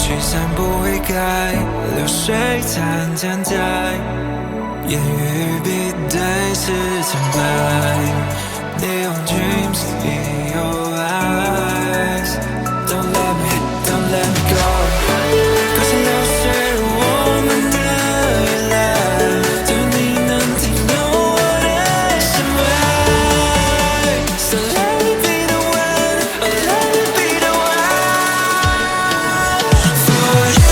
群山不会改，流水潺潺在，言语比对视苍白。Neon dreams in your eyes, don't let me go。高山流水如我们的依赖，只有你能听懂我的弦外。So let it be the one, oh let it be the one for you。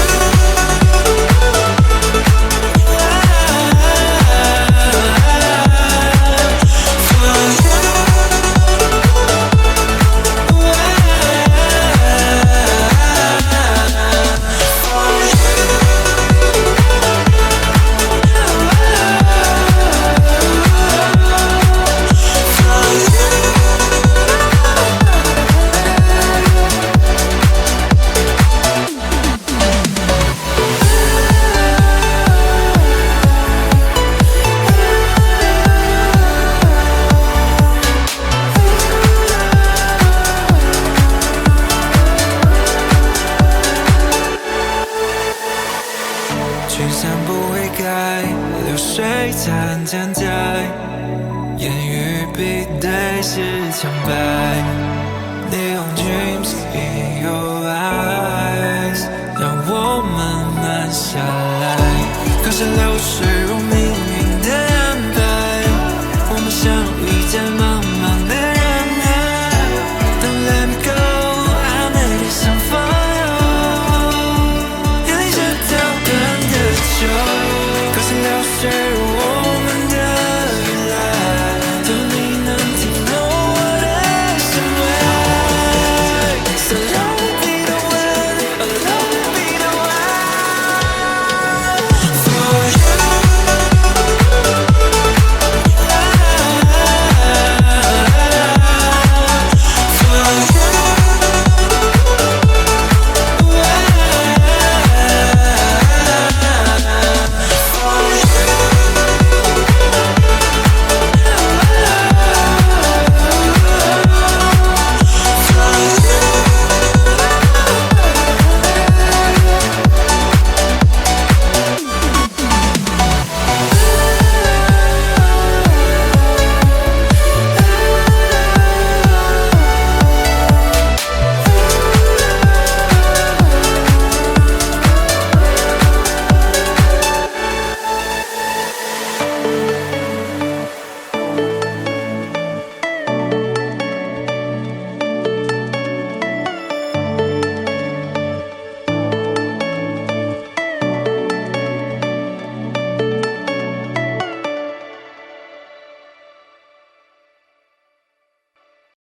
群山不会改，流水潺潺在，言语比对视苍白。